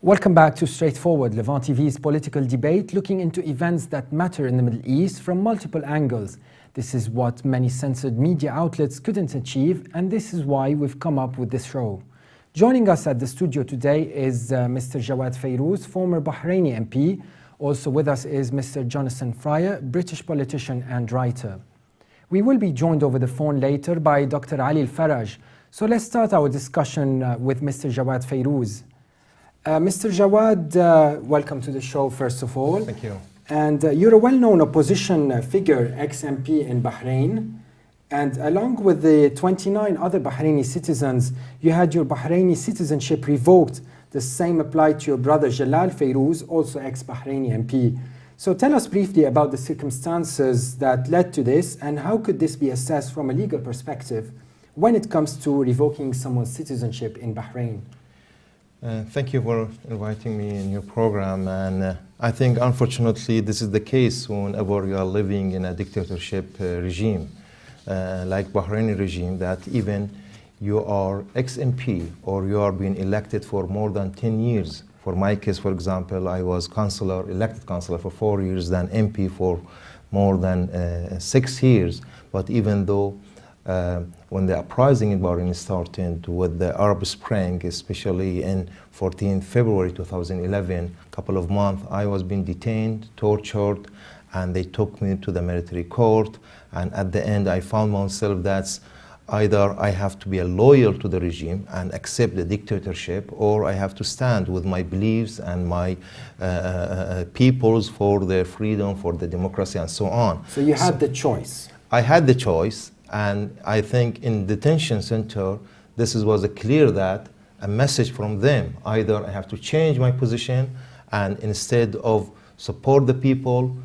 Welcome back to Straightforward, Levant TV's political debate looking into events that matter in the Middle East from multiple angles. This is what many censored media outlets couldn't achieve, and this is why we've come up with this show. Joining us at the studio today is Mr. Jawad Fairooz, former Bahraini MP. Also with us is Mr. Jonathan Fryer, British politician and writer. We will be joined over the phone later by Dr. Ali Ali Faraj. So let's start our discussion with Mr. Jawad Fairooz. Mr. Jawad, welcome to the show, first of all. Thank you. And you're a well-known opposition figure, ex-MP in Bahrain. And along with the 29 other Bahraini citizens, you had your Bahraini citizenship revoked. The same applied to your brother Jalal Fairooz, also ex-Bahraini MP. So tell us briefly about the circumstances that led to this, and how could this be assessed from a legal perspective when it comes to revoking someone's citizenship in Bahrain? Thank you for inviting me in your program, and I think unfortunately this is the case whenever you are living in a dictatorship regime like Bahraini regime, that even you are ex-MP or you are being elected for more than 10 years. For my case, for example, I was elected councillor for 4 years, then MP for more than 6 years. But even though when the uprising in Bahrain started with the Arab Spring, especially in 14 February 2011, a couple of months, I was being detained, tortured, and they took me to the military court. And at the end, I found myself that either I have to be loyal to the regime and accept the dictatorship, or I have to stand with my beliefs and my peoples for their freedom, for the democracy, and so on. So you had the choice. I had the choice. And I think in detention center, this was clear that a message from them, either I have to change my position and instead of support the people,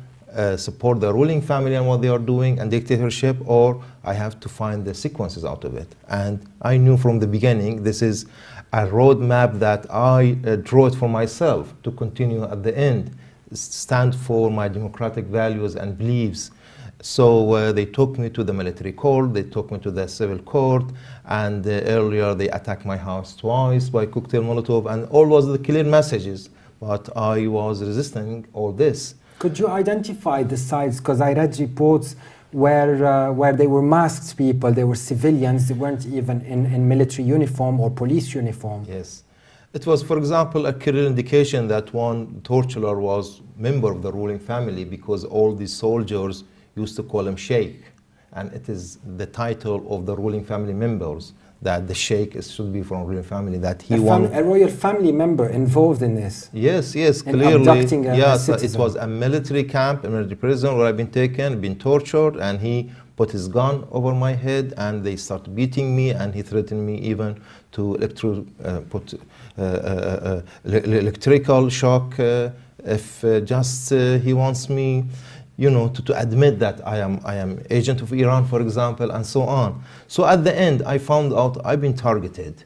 support the ruling family and what they are doing and dictatorship, or I have to find the sequences out of it. And I knew from the beginning this is a roadmap that I drew it for myself to continue at the end, stand for my democratic values and beliefs. So they took me to the military court, they took me to the civil court, and earlier they attacked my house twice by cocktail Molotov, and all was the clear messages, but I was resisting all this. Could you identify the sides? Because I read reports where they were masked people, they were civilians, they weren't even in military uniform or police uniform. Yes. It was, for example, a clear indication that one torturer was member of the ruling family, because all these soldiers used to call him Sheikh, and it is the title of the ruling family members that the Sheikh should be from ruling family, that he a royal family member involved in this. Yes, yes, in clearly. Abducting a citizen. It was a military camp, a military prison where I've been taken, been tortured, and he put his gun over my head, and they started beating me, and he threatened me even to electrical shock if just he wants me, you know, to admit that I am agent of Iran, for example, and so on. So at the end, I found out I've been targeted.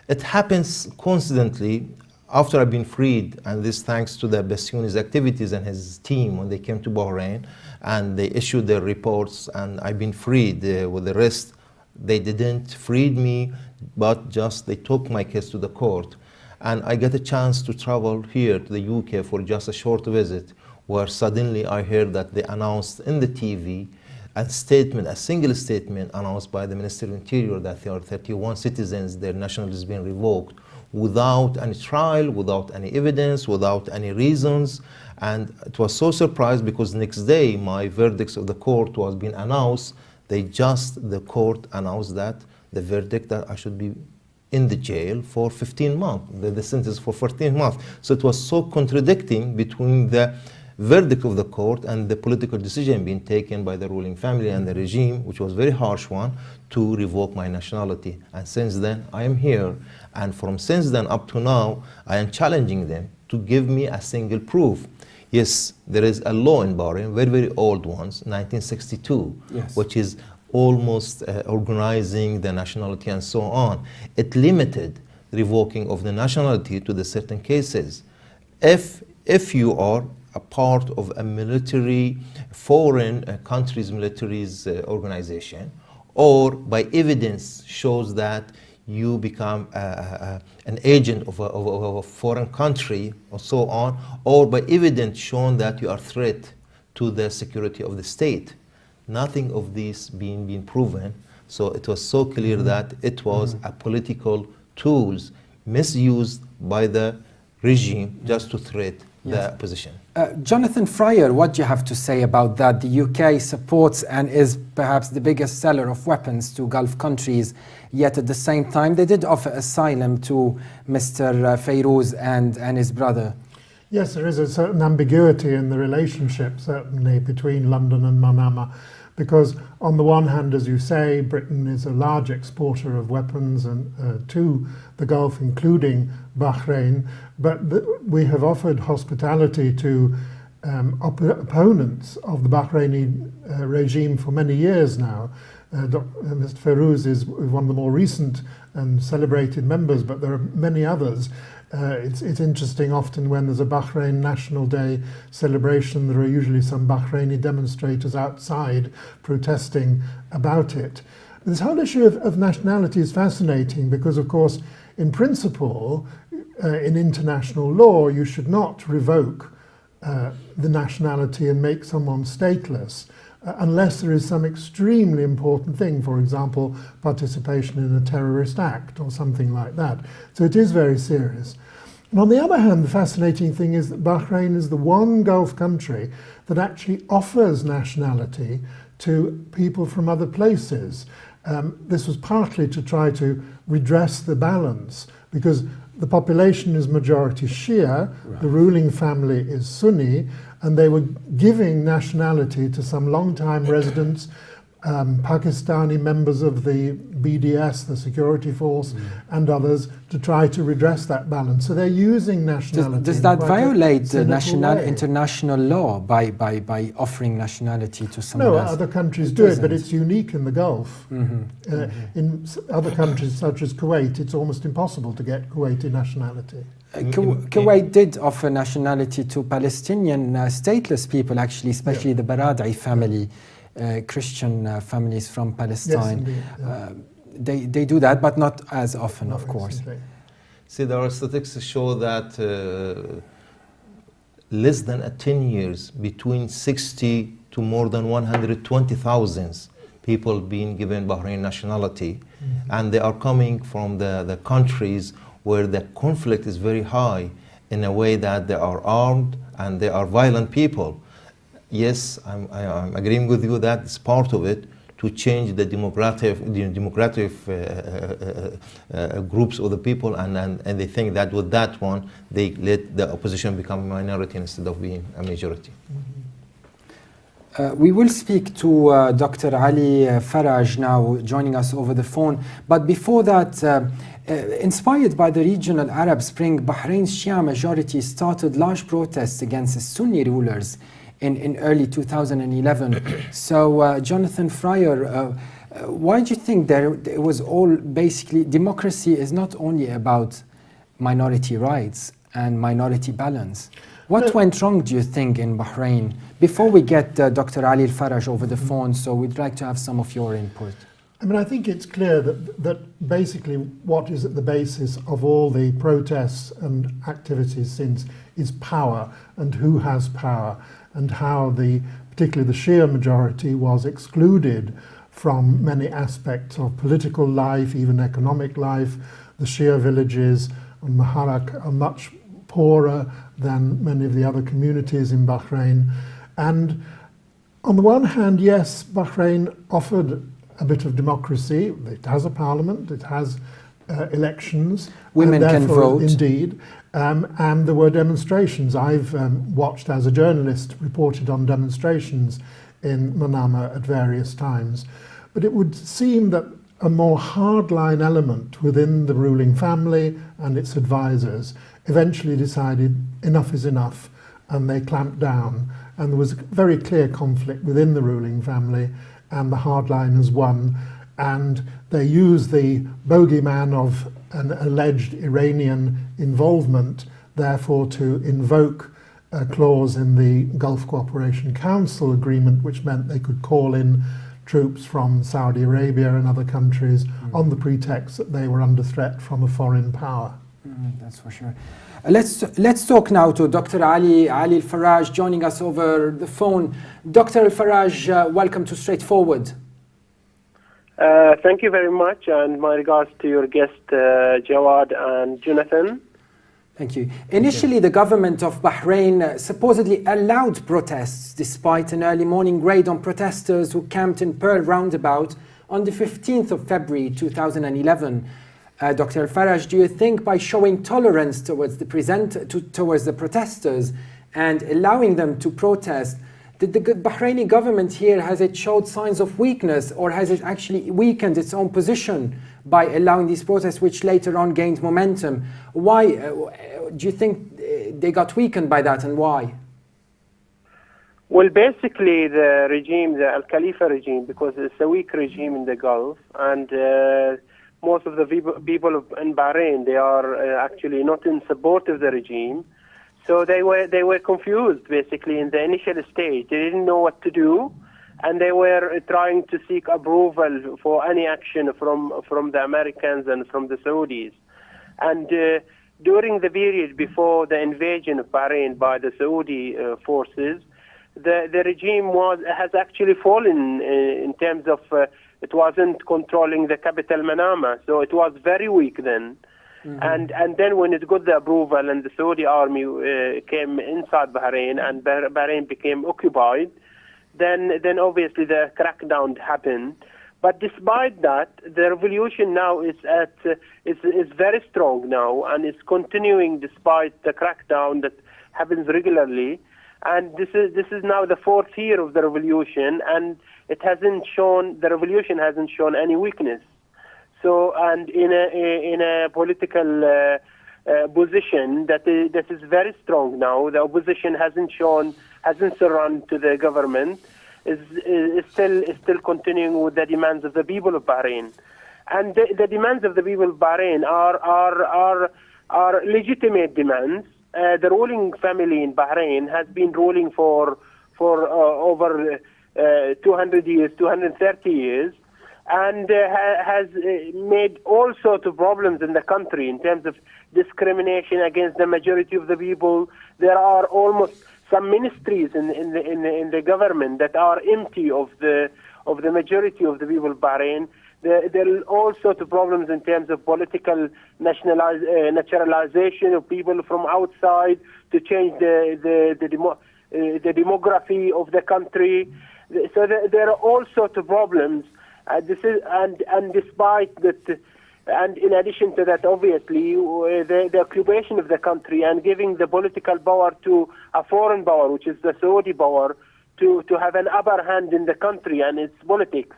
It happens constantly after I've been freed, and this thanks to the Bassiouni's activities and his team when they came to Bahrain, and they issued their reports, and I've been freed. With the rest, they didn't free me, but just they took my case to the court. And I got a chance to travel here to the UK for just a short visit, where suddenly I heard that they announced in the TV a single statement announced by the Minister of Interior that there are 31 citizens, their nationality is being revoked, without any trial, without any evidence, without any reasons. And it was so surprised because next day my verdicts of the court was being announced. The court announced that the verdict that I should be in the jail for 15 months, the sentence for 14 months. So it was so contradicting between the verdict of the court and the political decision being taken by the ruling family and the regime, which was a very harsh one, to revoke my nationality. And since then, I am here. And since then up to now, I am challenging them to give me a single proof. Yes, there is a law in Bahrain, very, very old ones, 1962, yes, which is almost organizing the nationality and so on. It limited revoking of the nationality to the certain cases. If you are a part of a military, foreign country's military's organization, or by evidence shows that you become an agent of a foreign country or so on, or by evidence shown that you are a threat to the security of the state. Nothing of this being proven. So it was so clear that it was a political tools misused by the regime just to threat the opposition. Jonathan Fryer, what do you have to say about that? The UK supports and is perhaps the biggest seller of weapons to Gulf countries, yet at the same time they did offer asylum to Mr. Fairooz and his brother. Yes, there is a certain ambiguity in the relationship, certainly, between London and Manama, because on the one hand, as you say, Britain is a large exporter of weapons to the Gulf, including Bahrain, but we have offered hospitality to opponents of the Bahraini regime for many years now. Mr. Fairooz is one of the more recent and celebrated members, but there are many others. It's interesting, often when there's a Bahrain National Day celebration, there are usually some Bahraini demonstrators outside protesting about it. This whole issue of nationality is fascinating because, of course, in principle, in international law, you should not revoke the nationality and make someone stateless unless there is some extremely important thing, for example, participation in a terrorist act or something like that. So it is very serious. And on the other hand, the fascinating thing is that Bahrain is the one Gulf country that actually offers nationality to people from other places. This was partly to try to redress the balance, because the population is majority Shia, the ruling family is Sunni, and they were giving nationality to some long-time residents, Pakistani members of the BDS, the security force, and others, to try to redress that balance. So they're using nationality. Does that violate the international law by offering nationality to someone else? No, other countries do it, but it's unique in the Gulf. In other countries such as Kuwait, it's almost impossible to get Kuwaiti nationality. Kuwait did offer nationality to Palestinian stateless people, actually, especially the Baradei family. Christian families from Palestine. Yes, indeed, they do that, but not as often, of course. Recently. See, there are statistics show that less than 10 years, between 60 to more than 120,000 people being given Bahrain nationality, and they are coming from the countries where the conflict is very high, in a way that they are armed and they are violent people. Yes, I'm agreeing with you that it's part of it to change the democratic groups of the people, and they think that with that one, they let the opposition become a minority instead of being a majority. We will speak to Dr. Ali Faraj now, joining us over the phone. But before that, inspired by the regional Arab Spring, Bahrain's Shia majority started large protests against the Sunni rulers in early 2011. So, Jonathan Fryer, why do you think it was all basically, democracy is not only about minority rights and minority balance? What went wrong, do you think, in Bahrain? Before we get Dr. Ali Faraj over the phone, so we'd like to have some of your input. I mean, I think it's clear that basically what is at the basis of all the protests and activities since is power, and who has power, and how particularly the Shia majority was excluded from many aspects of political life, even economic life. The Shia villages on Maharak are much poorer than many of the other communities in Bahrain. And on the one hand, yes, Bahrain offered a bit of democracy. It has a parliament, it has elections. Women can vote. Indeed. And there were demonstrations. I've watched as a journalist, reported on demonstrations in Manama at various times. But it would seem that a more hardline element within the ruling family and its advisors eventually decided enough is enough, and they clamped down. And there was a very clear conflict within the ruling family, and the hardliners won. And they used the bogeyman of an alleged Iranian involvement, therefore, to invoke a clause in the Gulf Cooperation Council agreement, which meant they could call in troops from Saudi Arabia and other countries on the pretext that they were under threat from a foreign power. That's for sure. Let's talk now to Dr. Ali Ali Faraj joining us over the phone. Dr. Alfaraj, welcome to Straightforward. Thank you very much, and my regards to your guest Jawad and Jonathan. Thank you. Initially, the government of Bahrain supposedly allowed protests despite an early morning raid on protesters who camped in Pearl Roundabout on the 15th of February 2011. Dr. Farage, do you think by showing tolerance towards the protesters and allowing them to protest, did the Bahraini government here, has it showed signs of weakness, or has it actually weakened its own position by allowing these protests, which later on gained momentum? Why do you think they got weakened by that, and why? Well, basically the regime, the Al Khalifa regime, because it's a weak regime in the Gulf, and most of the people in Bahrain, they are actually not in support of the regime. So they were confused basically in the initial stage. They didn't know what to do, and they were trying to seek approval for any action from the Americans and from the Saudis. And during the period before the invasion of Bahrain by the Saudi forces, the regime has actually fallen in terms of it wasn't controlling the capital Manama, so it was very weak then. Mm-hmm. And then when it got the approval and the Saudi army came inside Bahrain and Bahrain became occupied, then obviously the crackdown happened. But despite that, the revolution now is very strong now, and it's continuing despite the crackdown that happens regularly. And this is now the fourth year of the revolution, and the revolution hasn't shown any weakness. So, and in a political position that is very strong now, the opposition hasn't surrendered to the government, is still continuing with the demands of the people of Bahrain, and the demands of the people of Bahrain are legitimate demands. The ruling family in Bahrain has been ruling for over 200 years, 230 years, and has made all sorts of problems in the country in terms of discrimination against the majority of the people. There are almost some ministries in the government that are empty of the majority of the people of Bahrain. There are all sorts of problems in terms of political naturalization of people from outside to change the demography of the country. So there are all sorts of problems. And despite that, and in addition to that, obviously, the occupation of the country and giving the political power to a foreign power, which is the Saudi power, to have an upper hand in the country and its politics.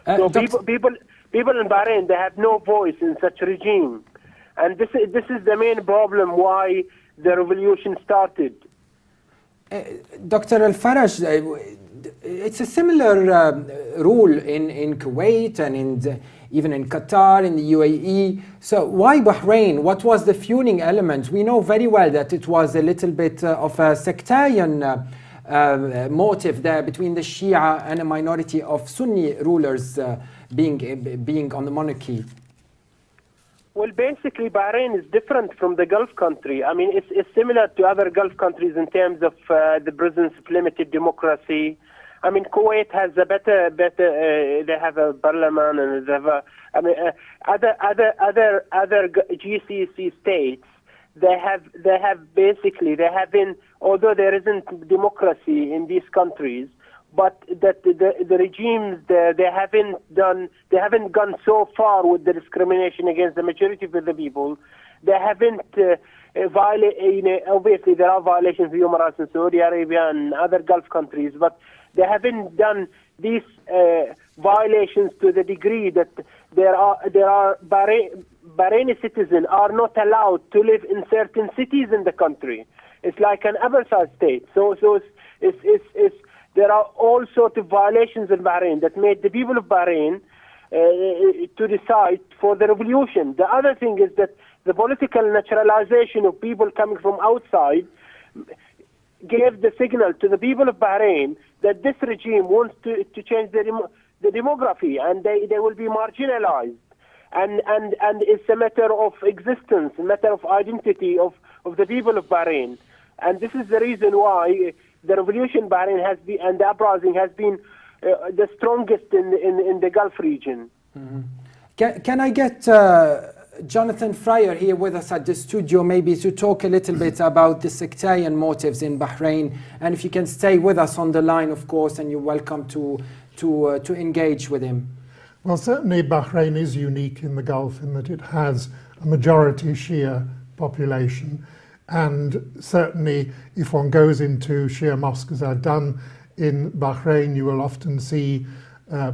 So people in Bahrain, they have no voice in such a regime, and this is the main problem why the revolution started. Dr. Al-Faraj, it's a similar rule in Kuwait and even in Qatar, in the UAE. So why Bahrain? What was the fueling element? We know very well that it was a little bit of a sectarian motive there between the Shia and a minority of Sunni rulers being on the monarchy. Well, basically, Bahrain is different from the Gulf country. I mean, it's similar to other Gulf countries in terms of the presence of limited democracy. I mean, Kuwait has a better. They have a parliament, and they have other GCC states. They have basically, although there isn't democracy in these countries, but that the regimes they haven't gone so far with the discrimination against the majority of the people. They haven't obviously there are violations of human rights in Saudi Arabia and other Gulf countries, but they haven't done these violations to the degree that there are Bahraini citizens are not allowed to live in certain cities in the country. It's like an apartheid state. So it's there are all sorts of violations in Bahrain that made the people of Bahrain to decide for the revolution. The other thing is that the political naturalization of people coming from outside gave the signal to the people of Bahrain that this regime wants to change the demography, and they will be marginalized. And it's a matter of existence, a matter of identity of the people of Bahrain. And this is the reason why the revolution in Bahrain has been, and the uprising has been the strongest in the Gulf region. Mm-hmm. Can I get Jonathan Fryer here with us at the studio, maybe to talk a little bit about the sectarian motives in Bahrain, and if you can stay with us on the line, of course, and you're welcome to engage with him. Well, certainly Bahrain is unique in the Gulf in that it has a majority Shia population, and certainly if one goes into Shia mosques, as I've done in Bahrain, you will often see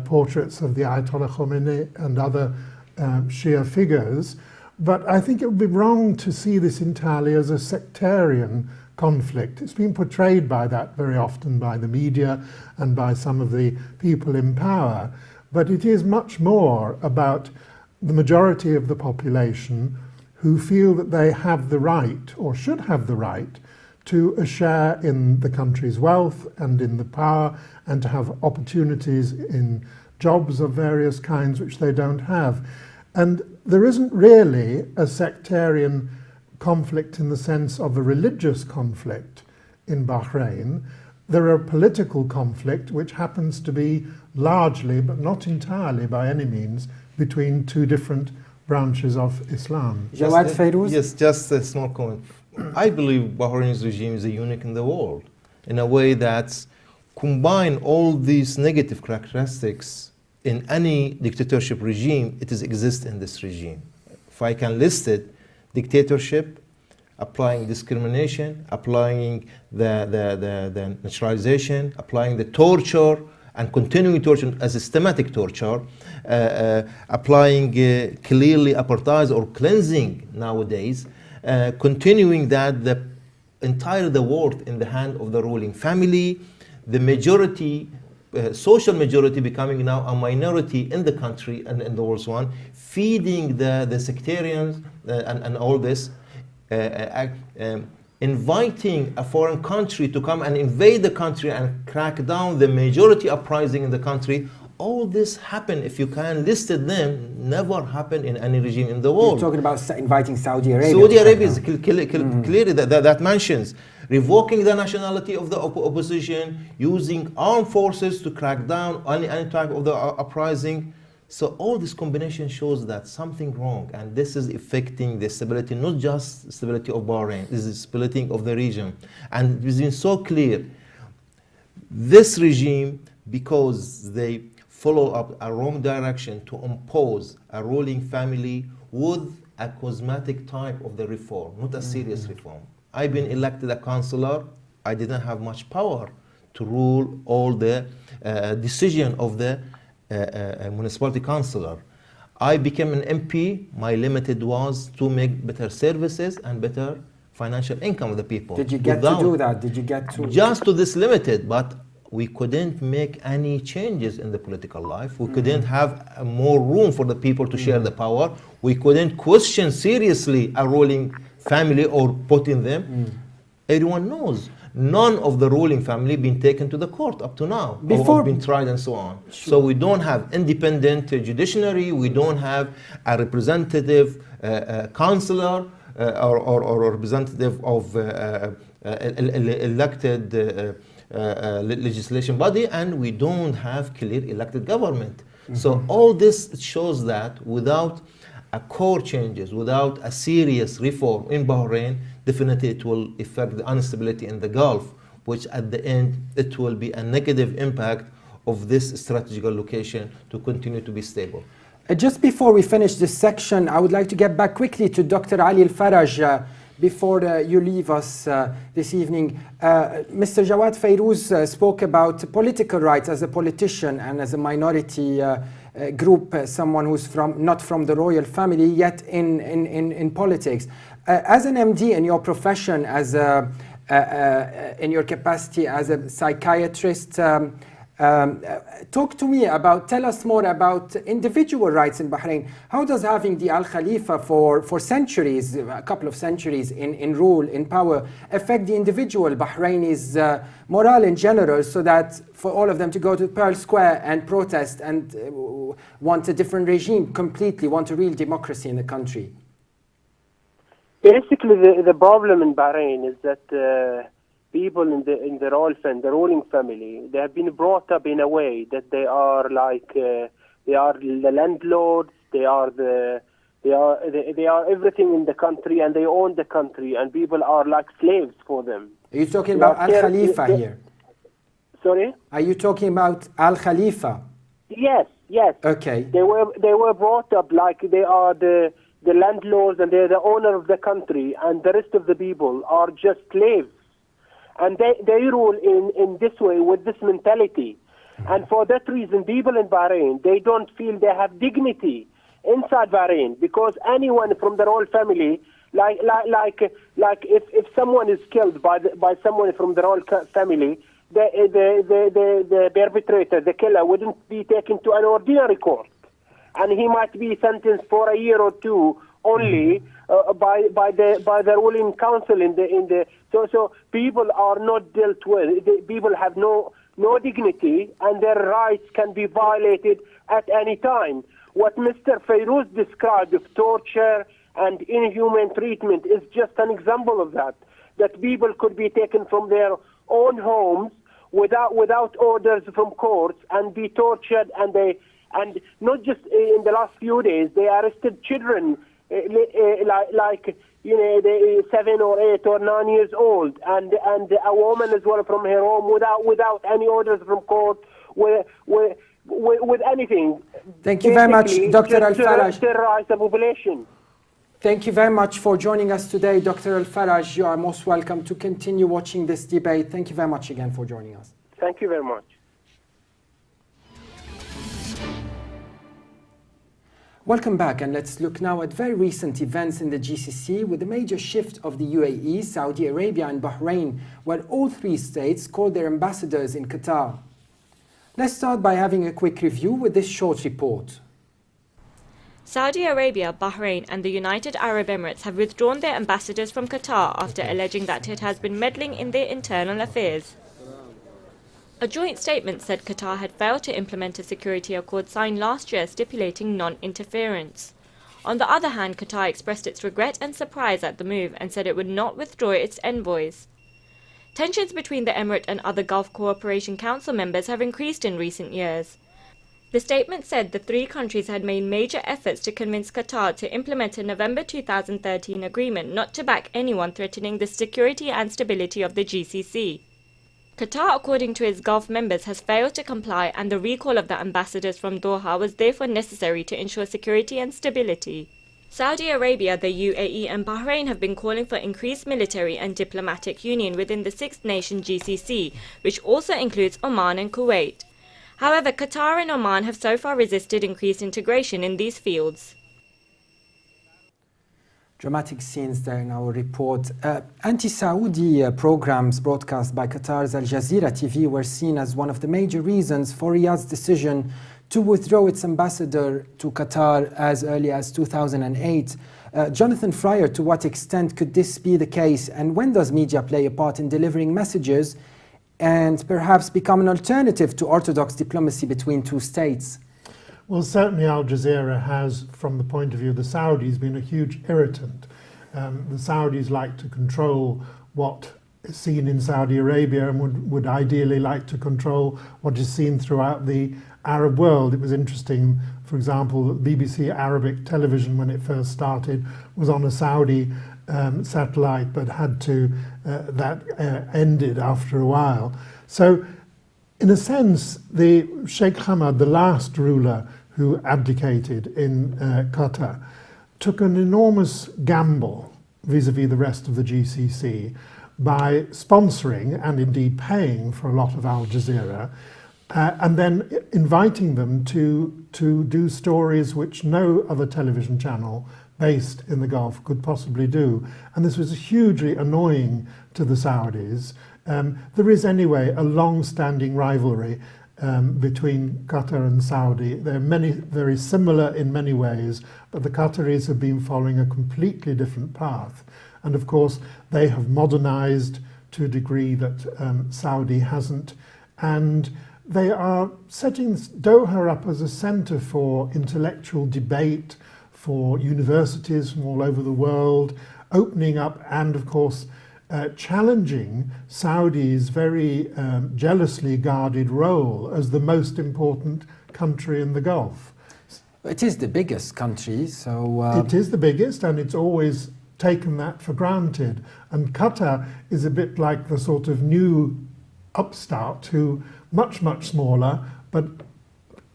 portraits of the Ayatollah Khomeini and other Shia figures. But I think it would be wrong to see this entirely as a sectarian conflict. It's been portrayed by that very often by the media and by some of the people in power. But it is much more about the majority of the population who feel that they have the right, or should have the right, to a share in the country's wealth and in the power, and to have opportunities in jobs of various kinds which they don't have. And there isn't really a sectarian conflict in the sense of a religious conflict in Bahrain. There are political conflict, which happens to be largely, but not entirely by any means, between two different branches of Islam. Jawad Fairooz? Yes, just a small comment. I believe Bahrain's regime is unique in the world in a way that combine all these negative characteristics in any dictatorship regime. It exists in this regime. If I can list it: dictatorship, applying discrimination, applying the naturalization, applying the torture and continuing torture as systematic torture, applying clearly apartheid or cleansing nowadays, continuing that the entire the world in the hand of the ruling family, the majority, social majority becoming now a minority in the country and in the world one, feeding the sectarians and all this, inviting a foreign country to come and invade the country and crack down the majority uprising in the country. All this happened, if you can list them, never happened in any regime in the world. You're talking about inviting Saudi Arabia. Saudi Arabia is clearly that mentions revoking the nationality of the opposition, using armed forces to crack down any type of the uprising. So all this combination shows that something wrong, and this is affecting the stability, not just stability of Bahrain, this is stability of the region. And it's been so clear, this regime, because they follow up a wrong direction to impose a ruling family with a cosmetic type of the reform, not a serious reform. I've been elected a councillor, I didn't have much power to rule all the decision of the municipality councillor. I became an MP, my limited was to make better services and better financial income of the people. Did you get to do that? Did you get to? Just to this limited, but we couldn't make any changes in the political life. We couldn't have more room for the people to share the power. We couldn't question seriously a ruling family or putting them. Everyone knows. None of the ruling family been taken to the court up to now, or been tried and so on. Sure. So we don't have independent judiciary, we don't have a representative councillor or representative of elected legislation body, and we don't have clear elected government. So all this shows that without a core changes, without a serious reform in Bahrain, definitely it will affect the instability in the Gulf, which at the end it will be a negative impact of this strategical location to continue to be stable. Just before we finish this section, I would like to get back quickly to Dr. Ali Faraj before you leave us this evening. Mr. Jawad Fairooz spoke about political rights as a politician and as a minority group, someone who's not from the royal family, yet in politics. As an MD in your profession, as in your capacity as a psychiatrist, Tell us more about individual rights in Bahrain. How does having the Al Khalifa for centuries, a couple of centuries in rule, in power, affect the individual Bahrainis' morale in general, so that for all of them to go to Pearl Square and protest and want a different regime completely, want a real democracy in the country? Basically, the problem in Bahrain is that people in the ruling family, they have been brought up in a way that they are like they are the landlords, they are everything in the country, and they own the country, and people are like slaves for them. Are you talking about Al Khalifa here? Sorry? Are you talking about Al Khalifa? Yes. Okay. They were brought up like they are the landlords, and they're the owner of the country, and the rest of the people are just slaves. And they rule in this way, with this mentality. And for that reason, people in Bahrain, they don't feel they have dignity inside Bahrain, because anyone from the royal family, like if someone is killed by someone from the royal family, the perpetrator, the killer, wouldn't be taken to an ordinary court, and he might be sentenced for a year or two only by the ruling council in the. So people are not dealt with. People have no dignity, and their rights can be violated at any time. What Mr. Fairooz described of torture and inhuman treatment is just an example of that. That people could be taken from their own homes without orders from courts and be tortured, and not just in the last few days, they arrested children like 7 or 8 or 9 years old, and a woman as well from her home without any orders from court, with anything. Thank you very much, Dr. Alfaraj. Terrorize the population. Thank you very much for joining us today, Dr. Alfaraj. You are most welcome to continue watching this debate. Thank you very much again for joining us. Thank you very much. Welcome back, and let's look now at very recent events in the GCC, with a major shift of the UAE, Saudi Arabia and Bahrain, where all three states called their ambassadors in Qatar. Let's start by having a quick review with this short report. Saudi Arabia, Bahrain and the United Arab Emirates have withdrawn their ambassadors from Qatar after alleging that it has been meddling in their internal affairs. A joint statement said Qatar had failed to implement a security accord signed last year stipulating non-interference. On the other hand, Qatar expressed its regret and surprise at the move and said it would not withdraw its envoys. Tensions between the Emirate and other Gulf Cooperation Council members have increased in recent years. The statement said the three countries had made major efforts to convince Qatar to implement a November 2013 agreement not to back anyone threatening the security and stability of the GCC. Qatar, according to its Gulf members, has failed to comply, and the recall of the ambassadors from Doha was therefore necessary to ensure security and stability. Saudi Arabia, the UAE and Bahrain have been calling for increased military and diplomatic union within the six-nation GCC, which also includes Oman and Kuwait. However, Qatar and Oman have so far resisted increased integration in these fields. Dramatic scenes there in our report. Anti-Saudi programs broadcast by Qatar's Al Jazeera TV were seen as one of the major reasons for Riyadh's decision to withdraw its ambassador to Qatar as early as 2008. Jonathan Fryer, to what extent could this be the case, and when does media play a part in delivering messages and perhaps become an alternative to orthodox diplomacy between two states? Well, certainly Al Jazeera has, from the point of view of the Saudis, been a huge irritant. The Saudis like to control what is seen in Saudi Arabia and would ideally like to control what is seen throughout the Arab world. It was interesting, for example, BBC Arabic television, when it first started, was on a Saudi satellite, but had to, that ended after a while. So, in a sense, the Sheikh Hamad, the last ruler who abdicated in Qatar, took an enormous gamble vis-à-vis the rest of the GCC by sponsoring and indeed paying for a lot of Al Jazeera, and then inviting them to do stories which no other television channel based in the Gulf could possibly do. And this was hugely annoying to the Saudis. There is anyway a long-standing rivalry between Qatar and Saudi. They're very similar in many ways, but the Qataris have been following a completely different path. And of course, they have modernized to a degree that Saudi hasn't. And they are setting Doha up as a center for intellectual debate, for universities from all over the world, opening up and, of course, challenging Saudi's very jealously guarded role as the most important country in the Gulf. It is the biggest country, so... It is the biggest, and it's always taken that for granted. And Qatar is a bit like the sort of new upstart who, much, much smaller, but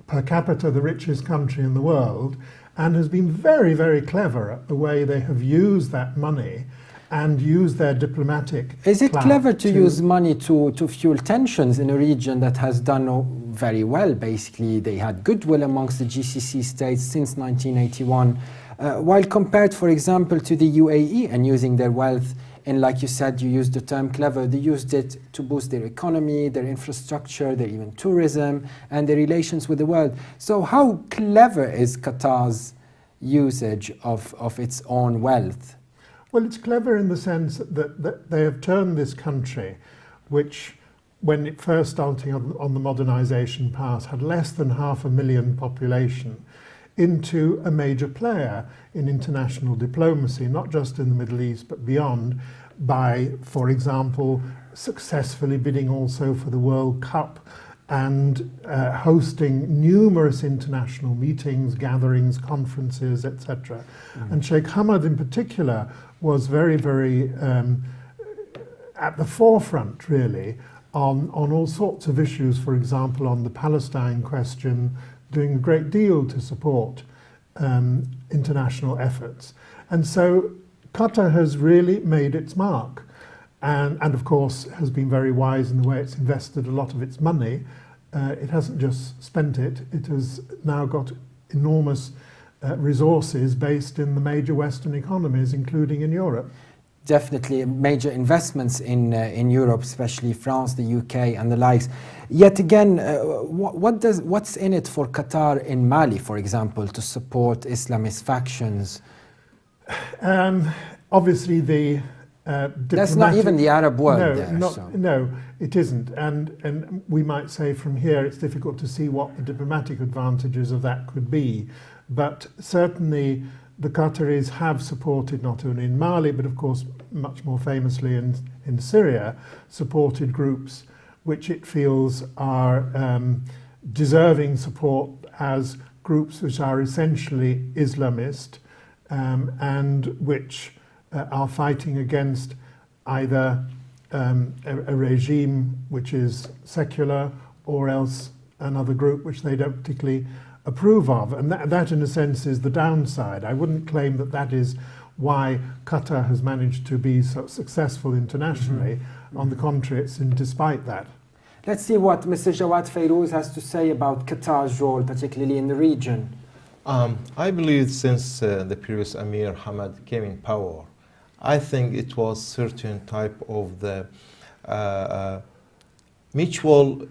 per capita the richest country in the world, and has been very, very clever at the way they have used that money and use their diplomatic. Is it clever to use money to fuel tensions in a region that has done very well? Basically, they had goodwill amongst the GCC states since 1981, while compared, for example, to the UAE and using their wealth, and like you said, you used the term clever, they used it to boost their economy, their infrastructure, their even tourism, and their relations with the world. So how clever is Qatar's usage of its own wealth? Well, it's clever in the sense that they have turned this country, which, when it first started on the modernization path, had less than 500,000 population, into a major player in international diplomacy, not just in the Middle East, but beyond, by, for example, successfully bidding also for the World Cup and hosting numerous international meetings, gatherings, conferences, etc. And Sheikh Hamad in particular was very, very at the forefront, really, on all sorts of issues, for example, on the Palestine question, doing a great deal to support international efforts. And so Qatar has really made its mark and of course has been very wise in the way it's invested a lot of its money. It hasn't just spent it, it has now got enormous resources based in the major Western economies, including in Europe. Definitely major investments in Europe, especially France, the UK and the likes. Yet again, what's in it for Qatar in Mali, for example, to support Islamist factions? Obviously the that's not even the Arab world no, it isn't. And we might say from here it's difficult to see what the diplomatic advantages of that could be. But certainly the Qataris have supported, not only in Mali, but of course much more famously in Syria, supported groups which it feels are deserving support as groups which are essentially Islamist and which are fighting against either a regime which is secular or else another group which they don't particularly approve of. And that in a sense is the downside. I wouldn't claim that is why Qatar has managed to be so successful internationally. On the contrary, it's despite that. Let's see what Mr. Jawad Fairooz has to say about Qatar's role, particularly in the region. I believe since the previous Emir Hamad came in power, I think it was certain type of the mutual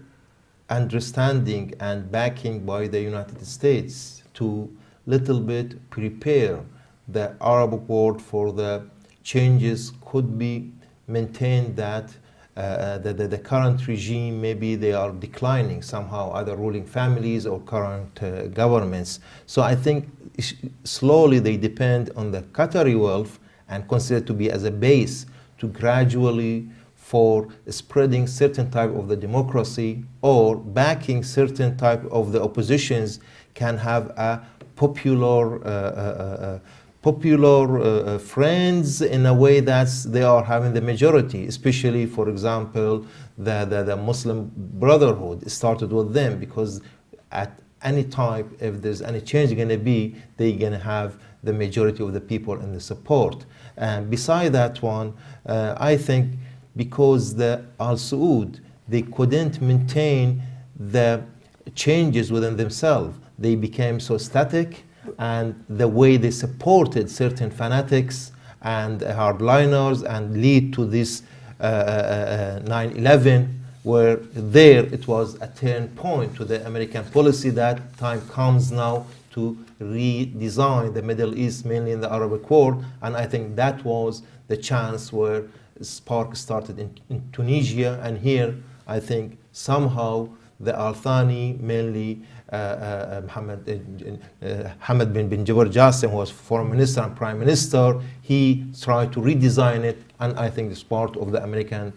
understanding and backing by the United States to little bit prepare the Arab world for the changes could be maintained that the current regime, maybe they are declining somehow, either ruling families or current governments. So I think slowly they depend on the Qatari wealth and consider to be as a base to gradually for spreading certain type of the democracy or backing certain type of the oppositions can have a popular friends in a way that they are having the majority, especially, for example, the Muslim Brotherhood started with them because at any time, if there's any change going to be, they're going to have the majority of the people in the support. And beside that one, I think because the Al Saud, they couldn't maintain the changes within themselves. They became so static, and the way they supported certain fanatics and hardliners and lead to this 9/11 where there it was a turn point to the American policy that time comes now to redesign the Middle East, mainly in the Arabic world. And I think that was the chance where spark started in Tunisia. And here, I think somehow the Al Thani, mainly Hamad bin Jawad Jassim, who was foreign minister and prime minister, he tried to redesign it. And I think it's part of the American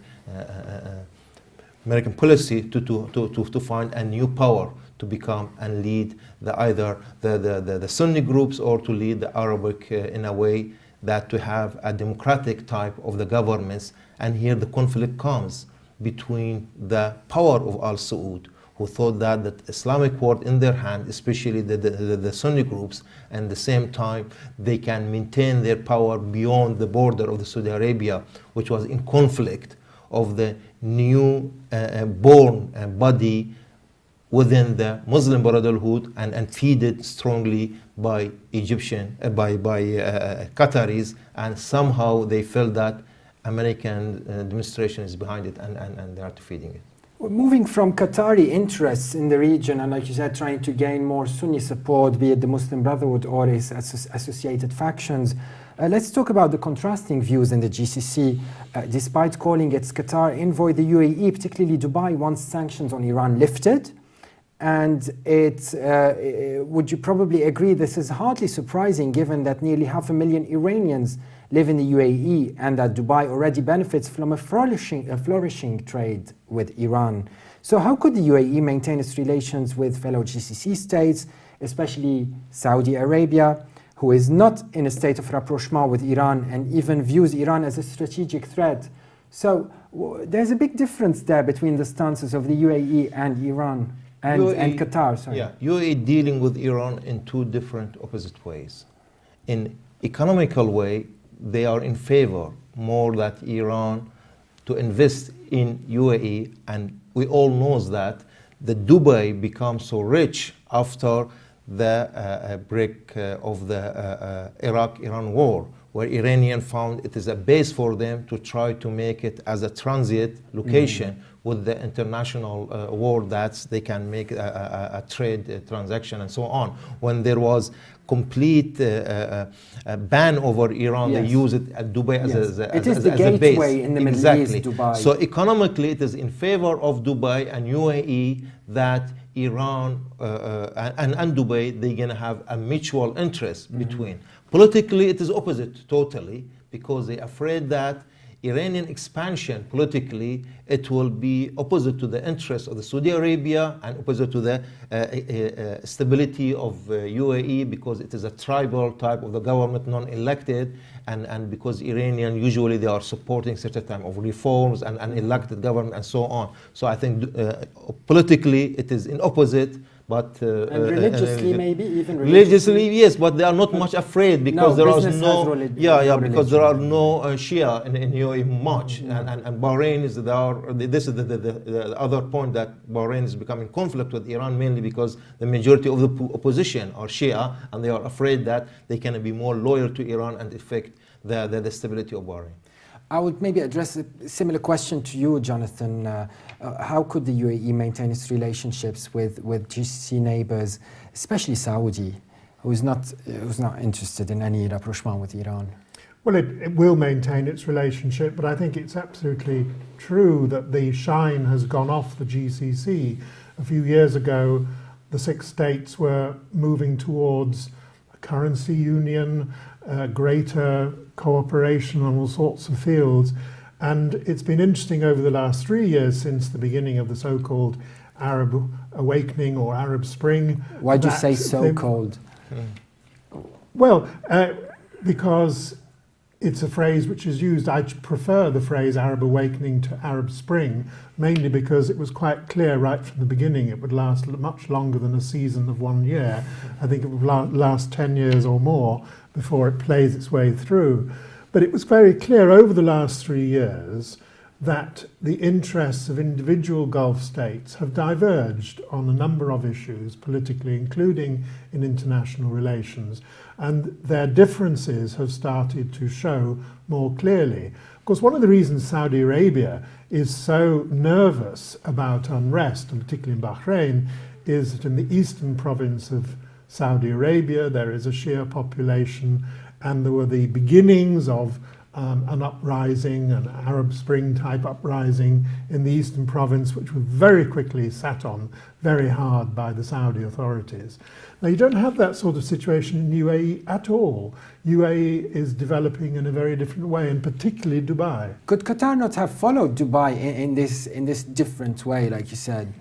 policy to find a new power to become and lead either the Sunni groups or to lead the Arabic in a way that to have a democratic type of the governments. And here the conflict comes between the power of Al Saud, who thought that the Islamic world in their hand, especially the Sunni groups, and at the same time they can maintain their power beyond the border of the Saudi Arabia, which was in conflict of the new born body within the Muslim Brotherhood and feeded strongly by Qataris, and somehow they felt that American administration is behind it and they are feeding it. Moving from Qatari interests in the region and, like you said, trying to gain more Sunni support, be it the Muslim Brotherhood or its associated factions, let's talk about the contrasting views in the GCC. Despite calling its Qatar envoy, the UAE, particularly Dubai, wants sanctions on Iran lifted. And would you probably agree this is hardly surprising given that nearly 500,000 Iranians live in the UAE and that Dubai already benefits from a flourishing trade with Iran. So how could the UAE maintain its relations with fellow GCC states, especially Saudi Arabia, who is not in a state of rapprochement with Iran and even views Iran as a strategic threat? So there's a big difference there between the stances of the UAE and Iran and Qatar. Sorry. Yeah, UAE dealing with Iran in two different opposite ways. In economical way, they are in favor more that Iran to invest in UAE, and we all know that the Dubai becomes so rich after the break of the Iraq-Iran war, where Iranian found it is a base for them to try to make it as a transit location with the international world that they can make a trade transaction and so on. When there was complete ban over Iran, they use it at Dubai as a base. It is the gateway in the Middle East, Dubai. So economically, it is in favor of Dubai and UAE that Iran and Dubai, they're going to have a mutual interest between. Politically, it is opposite totally, because they're afraid that Iranian expansion politically, it will be opposite to the interests of the Saudi Arabia and opposite to the stability of UAE, because it is a tribal type of the government, non-elected, and because Iranian usually they are supporting certain type of reforms and elected government and so on. So I think politically it is in opposite. But and religiously, maybe even religiously, yes, but they are not much afraid because there are no, because there are no Shia in UAE much, and Bahrain is this is the other point, that Bahrain is becoming conflict with Iran mainly because the majority of the opposition are Shia, and they are afraid that they can be more loyal to Iran and affect the stability of Bahrain. I would maybe address a similar question to you, Jonathan. How could the UAE maintain its relationships with GCC neighbors, especially Saudi, who's not interested in any rapprochement with Iran? Well, it will maintain its relationship, but I think it's absolutely true that the shine has gone off the GCC. A few years ago, the 6 states were moving towards a currency union, greater cooperation on all sorts of fields. And it's been interesting over the last 3 years since the beginning of the so-called Arab awakening or Arab Spring. Why do you say so-called? Well, because it's a phrase which is used. I prefer the phrase Arab awakening to Arab Spring, mainly because it was quite clear right from the beginning it would last much longer than a season of 1 year. I think it would last 10 years or more before it plays its way through. But it was very clear over the last 3 years that the interests of individual Gulf states have diverged on a number of issues politically, including in international relations, and their differences have started to show more clearly. Of course, one of the reasons Saudi Arabia is so nervous about unrest, and particularly in Bahrain, is that in the eastern province of Saudi Arabia there is a Shia population, and there were the beginnings of an uprising, an Arab Spring type uprising in the eastern province, which was very quickly sat on very hard by the Saudi authorities. Now, you don't have that sort of situation in UAE at all. UAE is developing in a very different way, and particularly Dubai. Could Qatar not have followed Dubai in this different way, like you said?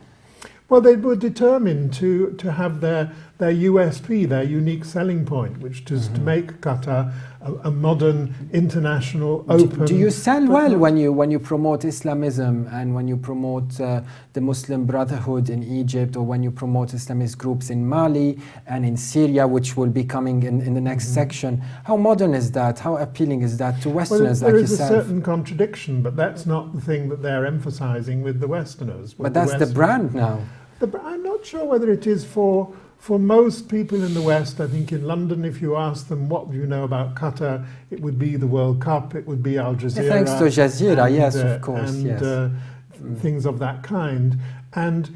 Well, they were determined to have their USP, their unique selling point, which is to make Qatar a modern, international, open... Do you sell well when you promote Islamism and when you promote the Muslim Brotherhood in Egypt, or when you promote Islamist groups in Mali and in Syria, which will be coming in the next section? How modern is that? How appealing is that to Westerners like yourself? There is a certain contradiction, but that's not the thing that they're emphasizing with the Westerners. But that's the brand now. I'm not sure whether it is for most people in the West. I think in London, if you ask them what do you know about Qatar, it would be the World Cup, it would be Al Jazeera. Thanks to Jazeera, yes, of course. And yes. Things of that kind. And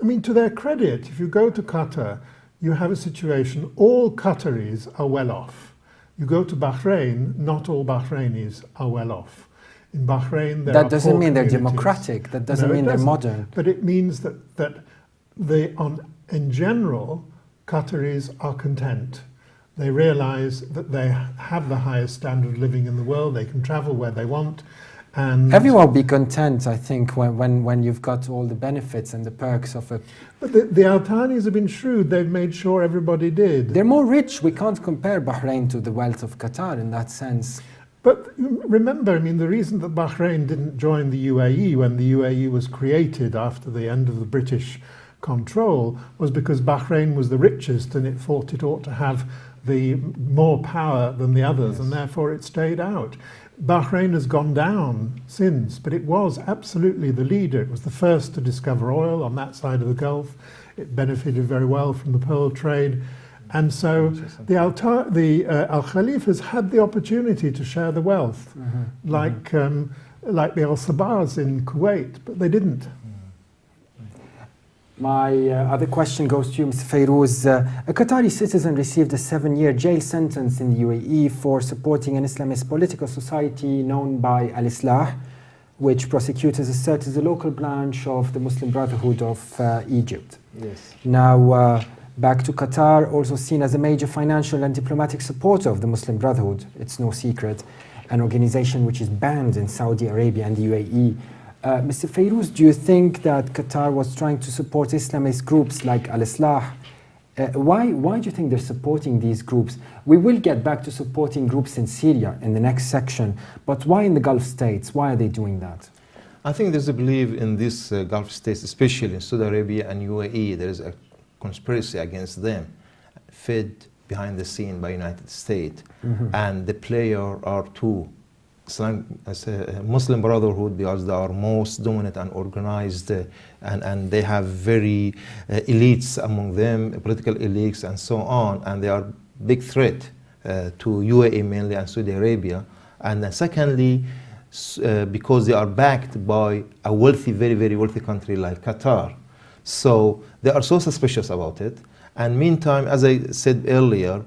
I mean, to their credit, if you go to Qatar, you have a situation, all Qataris are well off. You go to Bahrain, not all Bahrainis are well off. In Bahrain, that doesn't mean they're democratic. That doesn't mean they're modern. But it means that in general, Qataris are content. They realize that they have the highest standard of living in the world. They can travel where they want. And everyone will be content, I think, when you've got all the benefits and the perks of it. But the Al Thani's have been shrewd. They've made sure everybody did. They're more rich. We can't compare Bahrain to the wealth of Qatar in that sense. But remember, I mean, the reason that Bahrain didn't join the UAE when the UAE was created after the end of the British control was because Bahrain was the richest, and it thought it ought to have the more power than the others, yes. And therefore it stayed out. Bahrain has gone down since, but it was absolutely the leader. It was the first to discover oil on that side of the Gulf. It benefited very well from the pearl trade. And so the Al Khalifas had the opportunity to share the wealth, like the Al Sabahs in Kuwait, but they didn't. My other question goes to you, Mr. Fairooz. A Qatari citizen received a 7-year jail sentence in the UAE for supporting an Islamist political society known by Al-Islah, which prosecutors assert is a local branch of the Muslim Brotherhood of Egypt. Yes. Now, back to Qatar, also seen as a major financial and diplomatic supporter of the Muslim Brotherhood. It's no secret, an organization which is banned in Saudi Arabia and the UAE. Mr. Fairooz, do you think that Qatar was trying to support Islamist groups like Al-Islah? Why do you think they're supporting these groups? We will get back to supporting groups in Syria in the next section, but why in the Gulf states? Why are they doing that? I think there's a belief in these Gulf states, especially in Saudi Arabia and UAE, there is a conspiracy against them, fed behind the scene by United States. And the player are two. Muslim Brotherhood, because they are most dominant and organized, and they have very elites among them, political elites and so on, and they are big threat to UAE mainly and Saudi Arabia. And then secondly, because they are backed by a wealthy, very, very wealthy country like Qatar. So they are so suspicious about it. And meantime, as I said earlier,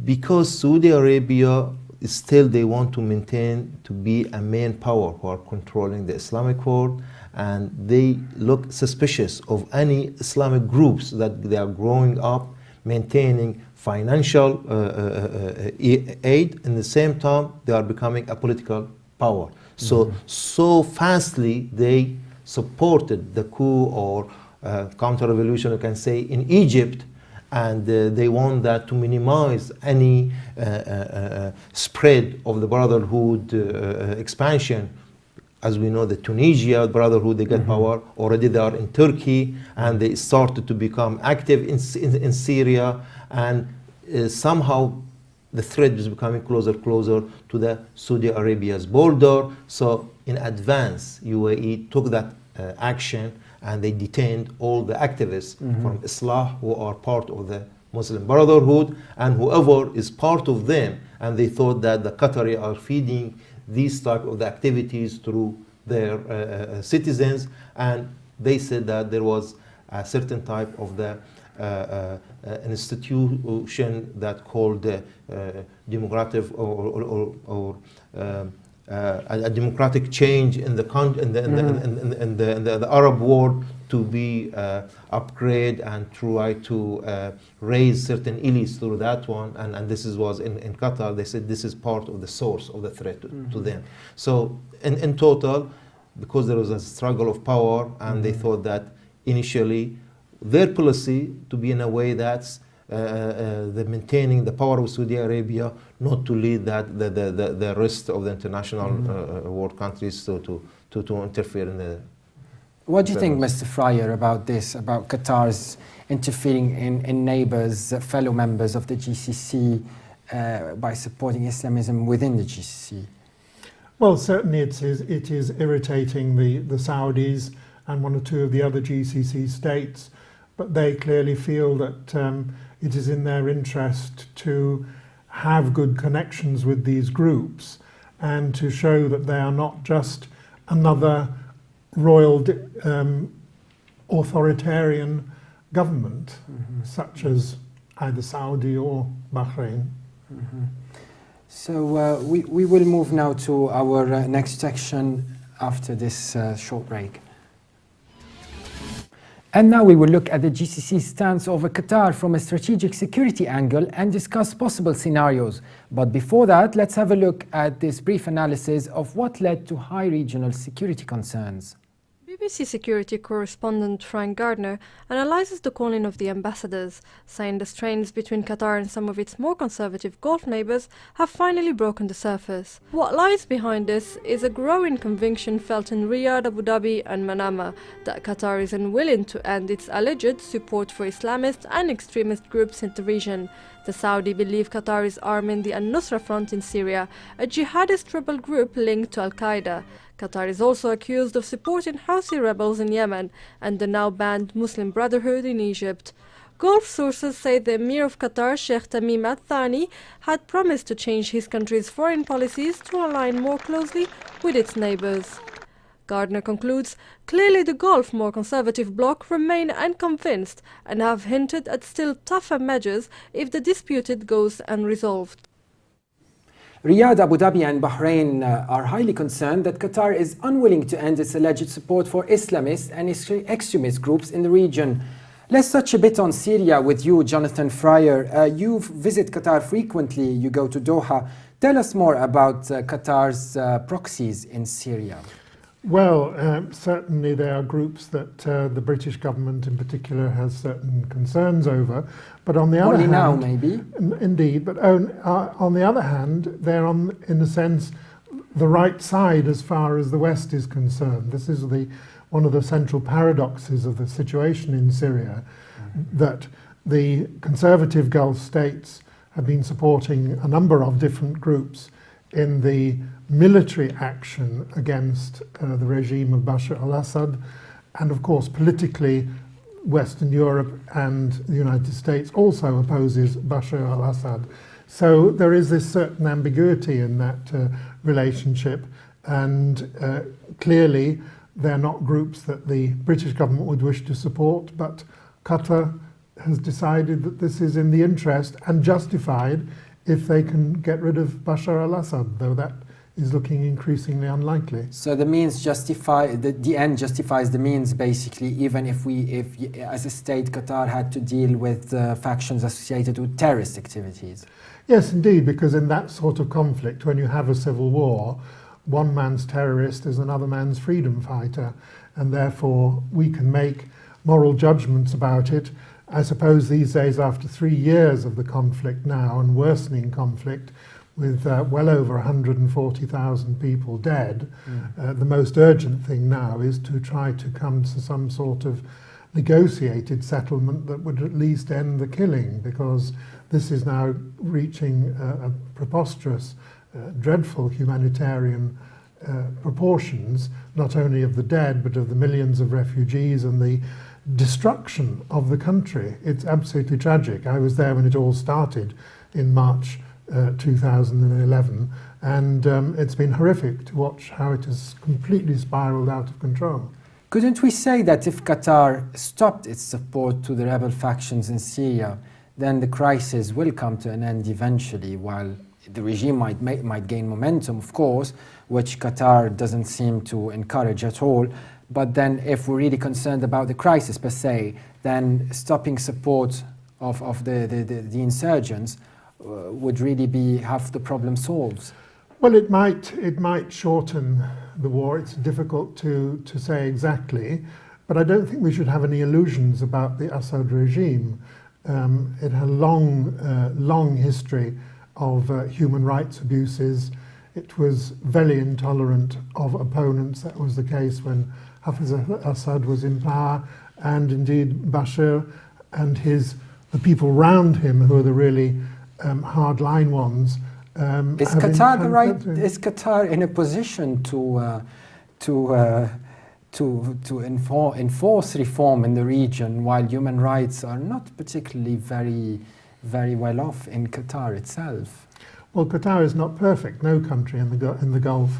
because Saudi Arabia still they want to maintain to be a main power who are controlling the Islamic world, and they look suspicious of any Islamic groups that they are growing up maintaining financial aid. In the same time, they are becoming a political power. So fastly they supported the coup or counter-revolution, you can say, in Egypt, and they want that to minimize any spread of the Brotherhood expansion. As we know, the Tunisia Brotherhood, they get power. Already they are in Turkey, and they started to become active in Syria, and somehow the threat is becoming closer to the Saudi Arabia's border. So in advance, UAE took that action, and they detained all the activists from Islah who are part of the Muslim Brotherhood, and whoever is part of them, and they thought that the Qatari are feeding these type of activities through their citizens, and they said that there was a certain type of the institution that called democratic or a democratic change in the Arab world to be upgrade and try to raise certain elites through that one, and this was in Qatar. They said this is part of the source of the threat to them. So in total, because there was a struggle of power, and they thought that initially their policy to be in a way that's the maintaining the power of Saudi Arabia, not to lead that the rest of the international world countries to interfere in the. What do you think, Mr. Fryer, about this, about Qatar's interfering in neighbors, fellow members of the GCC by supporting Islamism within the GCC? Well, certainly it is irritating the Saudis and one or two of the other GCC states, but they clearly feel that it is in their interest to have good connections with these groups and to show that they are not just another royal authoritarian government, such as either Saudi or Bahrain. So we will move now to our next section after this short break. And now we will look at the GCC stance over Qatar from a strategic security angle and discuss possible scenarios. But before that, let's have a look at this brief analysis of what led to high regional security concerns. BBC security correspondent Frank Gardner analyzes the calling of the ambassadors, saying the strains between Qatar and some of its more conservative Gulf neighbors have finally broken the surface. What lies behind this is a growing conviction felt in Riyadh, Abu Dhabi and Manama that Qatar is unwilling to end its alleged support for Islamist and extremist groups in the region. The Saudi believe Qatar is arming the Al-Nusra Front in Syria, a jihadist rebel group linked to Al-Qaeda. Qatar is also accused of supporting Houthi rebels in Yemen and the now banned Muslim Brotherhood in Egypt. Gulf sources say the Emir of Qatar, Sheikh Tamim al-Thani, had promised to change his country's foreign policies to align more closely with its neighbors. Gardner concludes, clearly the Gulf more conservative bloc remain unconvinced and have hinted at still tougher measures if the dispute goes unresolved. Riyadh, Abu Dhabi and Bahrain are highly concerned that Qatar is unwilling to end its alleged support for Islamist and extremist groups in the region. Let's touch a bit on Syria with you, Jonathan Fryer. You visit Qatar frequently, you go to Doha. Tell us more about Qatar's proxies in Syria. Well, certainly there are groups that the British government in particular has certain concerns over, but on the other hand... Only now, maybe? Indeed, but on the other hand, they're on, in a sense, the right side as far as the West is concerned. This is one of the central paradoxes of the situation in Syria, that the conservative Gulf states have been supporting a number of different groups in the military action against the regime of Bashar al-Assad, and of course politically Western Europe and the United States also opposes Bashar al-Assad. So there is this certain ambiguity in that relationship, and clearly they're not groups that the British government would wish to support, but Qatar has decided that this is in the interest and justified if they can get rid of Bashar al-Assad, though that is looking increasingly unlikely. So the means justify, the end justifies the means, basically, even if as a state Qatar had to deal with factions associated with terrorist activities. Yes, indeed, because in that sort of conflict, when you have a civil war, one man's terrorist is another man's freedom fighter, and therefore we can make moral judgments about it. I suppose these days, after 3 years of the conflict now, and worsening conflict, with well over 140,000 people dead, the most urgent thing now is to try to come to some sort of negotiated settlement that would at least end the killing, because this is now reaching a preposterous, dreadful humanitarian proportions, not only of the dead, but of the millions of refugees and the destruction of the country. It's absolutely tragic. I was there when it all started in March 2011, And it's been horrific to watch how it has completely spiraled out of control. Couldn't we say that if Qatar stopped its support to the rebel factions in Syria, then the crisis will come to an end eventually, while the regime might gain momentum, of course, which Qatar doesn't seem to encourage at all. But then if we're really concerned about the crisis per se, then stopping support of the insurgents would really be half the problem solved. Well, it might shorten the war. It's difficult to say exactly, but I don't think we should have any illusions about the Assad regime. It had a long history of human rights abuses. It was very intolerant of opponents. That was the case when Hafiz Assad was in power, and indeed Bashir and the people around him, who are the really hardline ones. Is Qatar in a position to enforce reform in the region, while human rights are not particularly very well off in Qatar itself? Well, Qatar is not perfect. No country in the Gulf,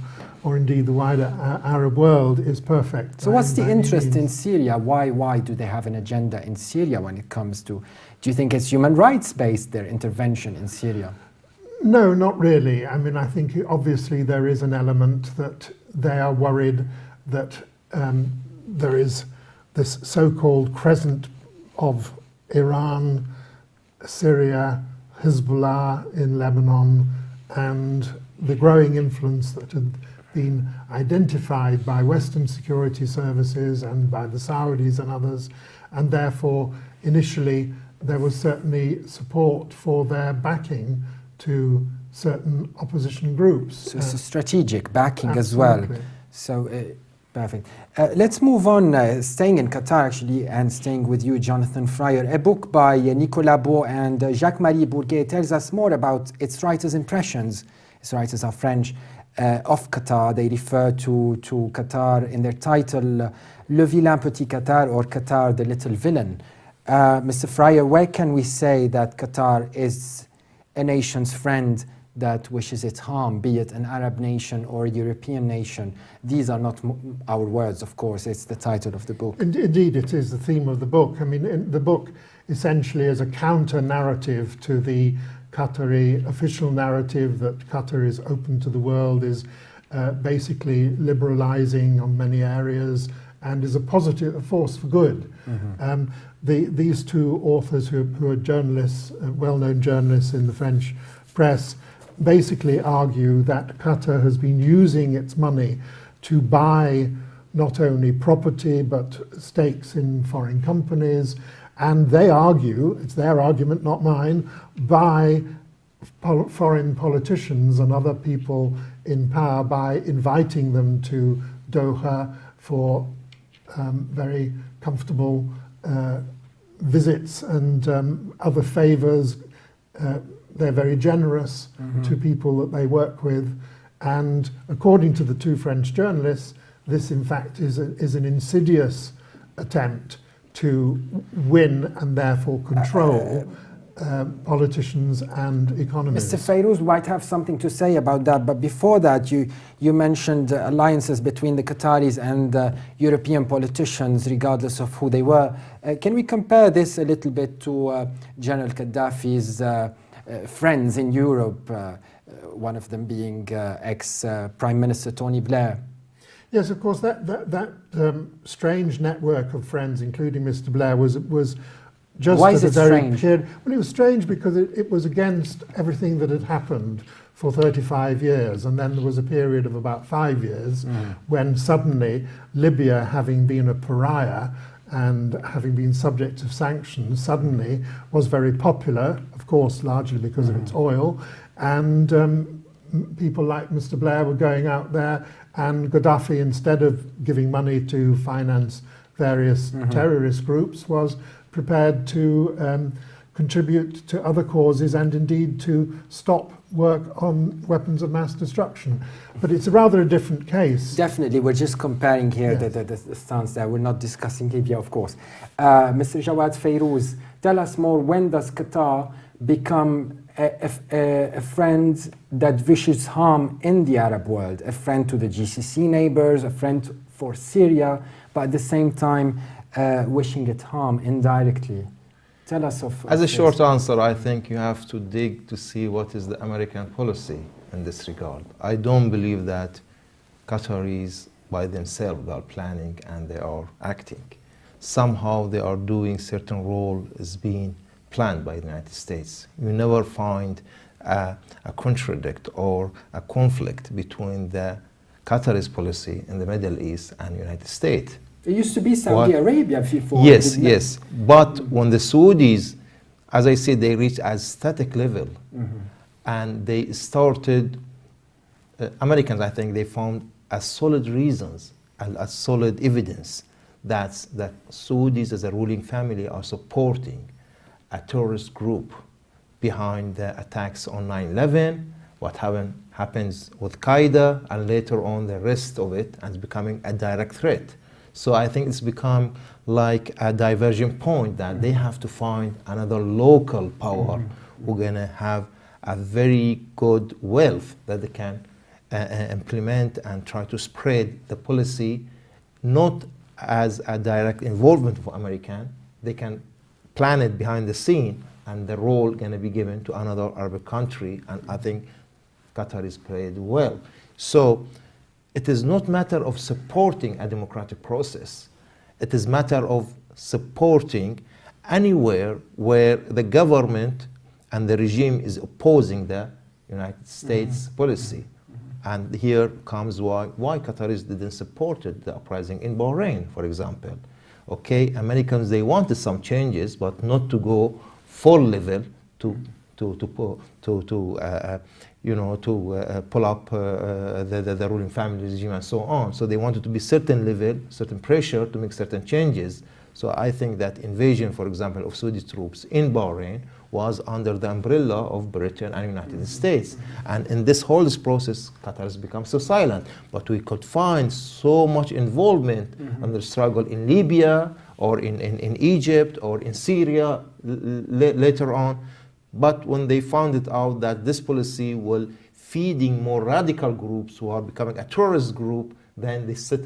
or indeed the wider Arab world, is perfect. So what's the interest in Syria? Why do they have an agenda in Syria when it comes to... Do you think it's human rights based, their intervention in Syria? No, not really. I mean, I think obviously there is an element that they are worried that there is this so-called crescent of Iran, Syria, Hezbollah in Lebanon, and the growing influence that had been identified by Western security services and by the Saudis and others, and therefore initially there was certainly support for their backing to certain opposition groups. So it's a strategic backing absolutely. as well. So perfect. Let's move on, staying in Qatar actually, and staying with you, Jonathan Fryer. A book by Nicolas Beau and Jacques-Marie Bourguet tells us more about its writers' impressions. Its writers are French, of Qatar. They refer to Qatar in their title, Le Vilain Petit Qatar, or Qatar the Little Villain. Mr. Fryer, where can we say that Qatar is a nation's friend that wishes it harm, be it an Arab nation or a European nation? These are not our words, of course, it's the title of the book. Indeed, it is the theme of the book. I mean, the book essentially is a counter-narrative to the Qatari official narrative that Qatar is open to the world, is basically liberalizing on many areas, and is a force for good. Mm-hmm. These two authors who are journalists, well-known journalists in the French press, basically argue that Qatar has been using its money to buy not only property but stakes in foreign companies, and they argue, it's their argument, not mine, by foreign politicians and other people in power by inviting them to Doha for very comfortable visits and other favors. They're very generous to people that they work with, and according to the two French journalists, this in fact is an insidious attempt to win and therefore control politicians and economies. Mr. Fairooz might have something to say about that, but before that you mentioned alliances between the Qataris and European politicians, regardless of who they were. Can we compare this a little bit to General Gaddafi's friends in Europe, one of them being ex-Prime Minister Tony Blair? Yes, of course, that strange network of friends, including Mr. Blair, was just Why at is a it very strange? period. Well, it was strange because it was against everything that had happened for 35 years, and then there was a period of about 5 years when suddenly Libya, having been a pariah and having been subject to sanctions, suddenly was very popular, of course, largely because of its oil, and people like Mr. Blair were going out there, and Gaddafi, instead of giving money to finance various terrorist groups, was prepared to contribute to other causes and indeed to stop work on weapons of mass destruction. But it's rather a different case. Definitely, we're just comparing here the stance there. We're not discussing Libya, of course. Mr. Jawad Fairooz, tell us more. When does Qatar become a friend that wishes harm in the Arab world, a friend to the GCC neighbors, a friend for Syria, but at the same time wishing it harm indirectly. Tell us of As a this. short answer, I think you have to dig to see what is the American policy in this regard. I don't believe that Qataris by themselves are planning and they are acting. Somehow they are doing certain role is being planned by the United States. You never find a contradict or a conflict between the Qataris policy in the Middle East and the United States. It used to be Saudi Arabia before. Yes, yes. But when the Saudis, as I said, they reached a static level, and they started, Americans, I think, they found a solid reasons and a solid evidence that Saudis as a ruling family are supporting a terrorist group behind the attacks on 9/11, what happens with Qaeda, and later on the rest of it, and it's becoming a direct threat. So I think it's become like a divergent point that they have to find another local power who's going to have a very good wealth that they can implement and try to spread the policy, not as a direct involvement of American. They can plan it behind the scene, and the role going to be given to another Arab country, and I think Qatar is played well. So it is not matter of supporting a democratic process. It is matter of supporting anywhere where the government and the regime is opposing the United States policy. And here comes why Qataris didn't support the uprising in Bahrain, for example. Okay, Americans, they wanted some changes, but not to go full level to pull up the ruling family regime and so on. So they wanted to be certain level, certain pressure to make certain changes. So I think that invasion, for example, of Saudi troops in Bahrain was under the umbrella of Britain and United States. And in this whole process, Qatar has become so silent. But we could find so much involvement in the struggle in Libya or in Egypt or in Syria later on. But when they found it out that this policy will feeding more radical groups who are becoming a terrorist group, then they sit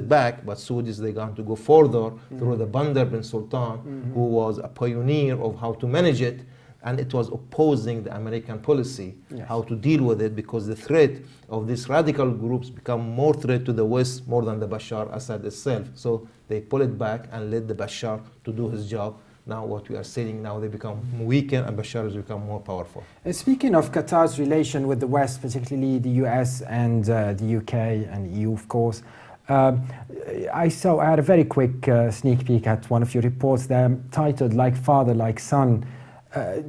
back. But Saudis, they're going to go further through the Bandar bin Sultan, who was a pioneer of how to manage it, and it was opposing the American policy, how to deal with it, because the threat of these radical groups become more threat to the West more than the Bashar Assad itself. So they pull it back and let the Bashar to do his job. Now what we are seeing now, they become weaker and Bashar has become more powerful. Speaking of Qatar's relation with the West, particularly the US and the UK and EU, of course, I had a very quick sneak peek at one of your reports there titled Like Father, Like Son.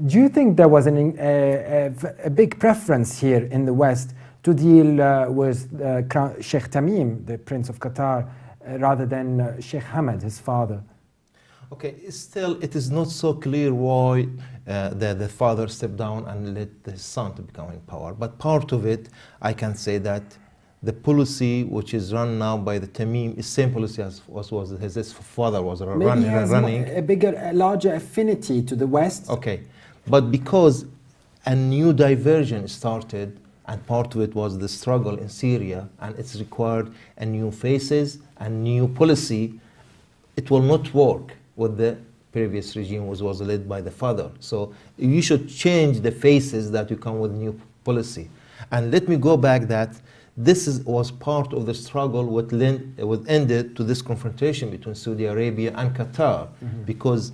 Do you think there was a big preference here in the West to deal with Sheikh Tamim, the Prince of Qatar, rather than Sheikh Hamad, his father? Okay, still it is not so clear why the father stepped down and let his son to become in power. But part of it, I can say that the policy which is run now by the Tamim is same policy as was his father was running. A larger affinity to the West. Okay, but because a new diversion started, and part of it was the struggle in Syria, and it's required a new faces and new policy, it will not work with the previous regime was led by the father. So you should change the faces that you come with new policy. And let me go back that this was part of the struggle what ended to this confrontation between Saudi Arabia and Qatar, because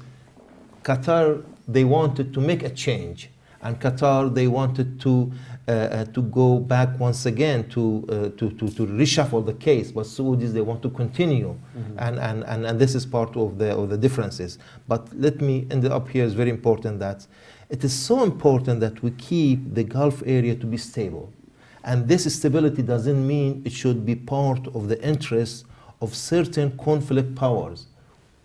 Qatar, they wanted to make a change, and Qatar, they wanted to go back once again to reshuffle the case, but Saudis, they want to continue, and this is part of the differences. But let me end up here. Is very important that it is so important that we keep the Gulf area to be stable. And this stability doesn't mean it should be part of the interests of certain conflict powers.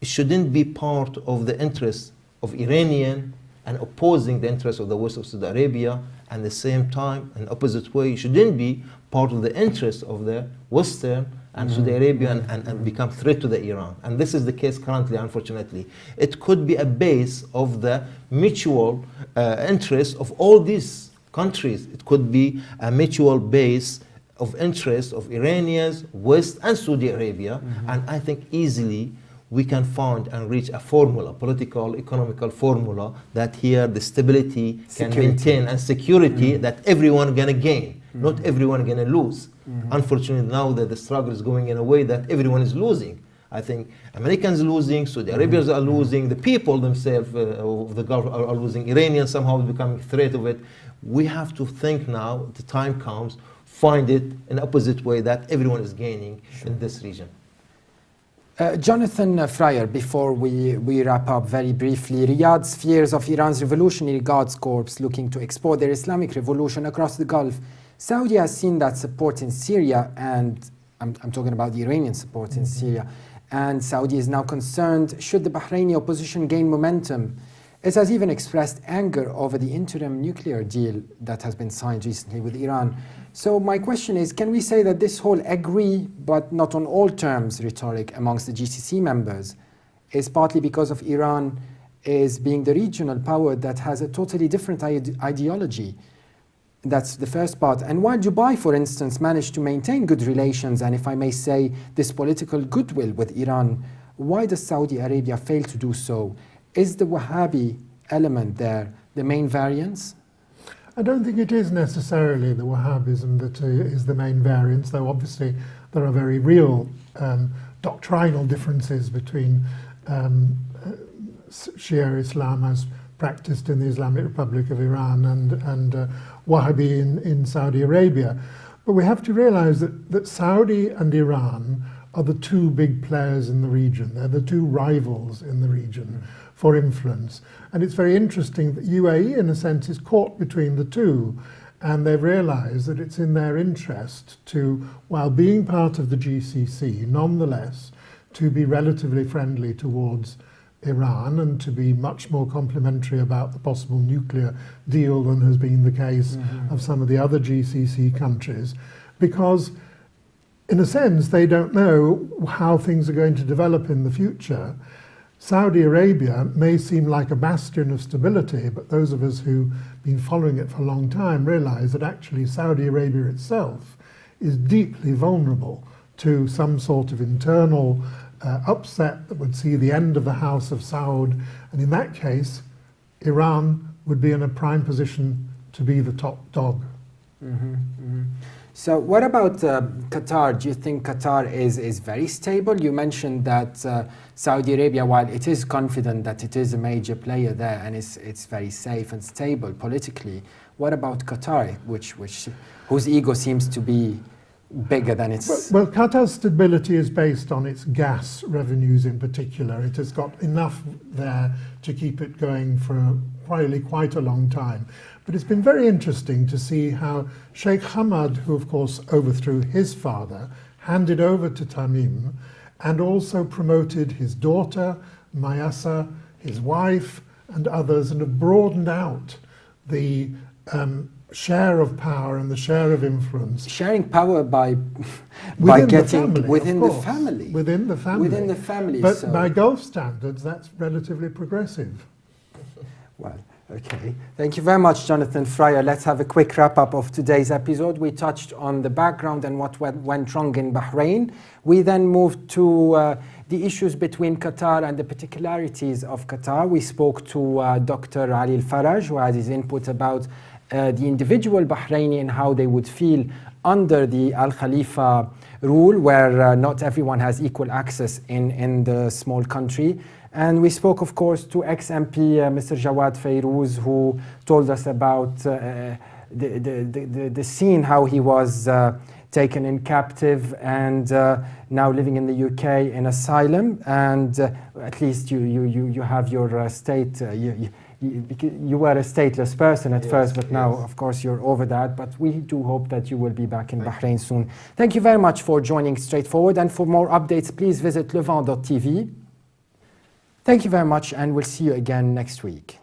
It shouldn't be part of the interests of Iranian and opposing the interests of the West of Saudi Arabia, and at the same time, in opposite way, it shouldn't be part of the interests of the Western and Saudi Arabia and become threat to the Iran. And this is the case currently, unfortunately. It could be a base of the mutual interest of all these countries. It could be a mutual base of interest of Iranians, West and Saudi Arabia. And I think easily we can find and reach a formula, political, economical formula, that here the stability can maintain and security that everyone gonna gain, not everyone gonna lose. Unfortunately, now that the struggle is going in a way that everyone is losing. I think Americans are losing, Saudi Arabians are losing, the people themselves of the Gulf are losing, Iranians somehow becoming a threat of it. We have to think now, the time comes, find it in the opposite way that everyone is gaining in this region. Jonathan Fryer, before we wrap up very briefly, Riyadh's fears of Iran's Revolutionary Guards Corps looking to export their Islamic revolution across the Gulf. Saudi has seen that support in Syria, and I'm talking about the Iranian support in Syria, and Saudi is now concerned should the Bahraini opposition gain momentum. It has even expressed anger over the interim nuclear deal that has been signed recently with Iran. So my question is, can we say that this whole agree but not on all terms rhetoric amongst the GCC members is partly because of Iran is being the regional power that has a totally different ideology? That's the first part. And while Dubai, for instance, managed to maintain good relations and, if I may say, this political goodwill with Iran, why does Saudi Arabia fail to do so? Is the Wahhabi element there the main variance? I don't think it is necessarily the Wahhabism that is the main variance, though obviously there are very real doctrinal differences between Shia Islam as practiced in the Islamic Republic of Iran and Wahhabi in Saudi Arabia. But we have to realize that Saudi and Iran are the two big players in the region. They're the two rivals in the region for influence. And it's very interesting that UAE, in a sense, is caught between the two. And they've realized that it's in their interest to, while being part of the GCC, nonetheless, to be relatively friendly towards Iran and to be much more complimentary about the possible nuclear deal than has been the case of some of the other GCC countries. Because, in a sense, they don't know how things are going to develop in the future. Saudi Arabia may seem like a bastion of stability, but those of us who've been following it for a long time realize that actually Saudi Arabia itself is deeply vulnerable to some sort of internal upset that would see the end of the House of Saud. And in that case, Iran would be in a prime position to be the top dog. So what about Qatar? Do you think Qatar is very stable? You mentioned that Saudi Arabia, while it is confident that it is a major player there and it's very safe and stable politically, what about Qatar, whose ego seems to be bigger than its... Well, Qatar's stability is based on its gas revenues in particular. It has got enough there to keep it going for quite a long time. But it's been very interesting to see how Sheikh Hamad, who of course overthrew his father, handed over to Tamim and also promoted his daughter, Mayasa, his wife, and others, and have broadened out the share of power and the share of influence. Sharing power by within getting the family, within the of course. family. Within the family. Within the family. But so. by Gulf standards, that's relatively progressive. Well, okay. Thank you very much, Jonathan Fryer. Let's have a quick wrap-up of today's episode. We touched on the background and what went wrong in Bahrain. We then moved to the issues between Qatar and the particularities of Qatar. We spoke to Dr. Ali Al Faraj, who had his input about the individual Bahraini and how they would feel under the Al Khalifa rule, where not everyone has equal access in the small country. And we spoke, of course, to ExMP Mr. Jawad Fairooz, who told us about the scene, how he was taken in captive and now living in the UK in asylum. And at least you have your state. You were a stateless person at first, but now, of course, you're over that. But we do hope that you will be back in Bahrain soon. Thank you very much for joining Straightforward. And for more updates, please visit levant.tv. Thank you very much, and we'll see you again next week.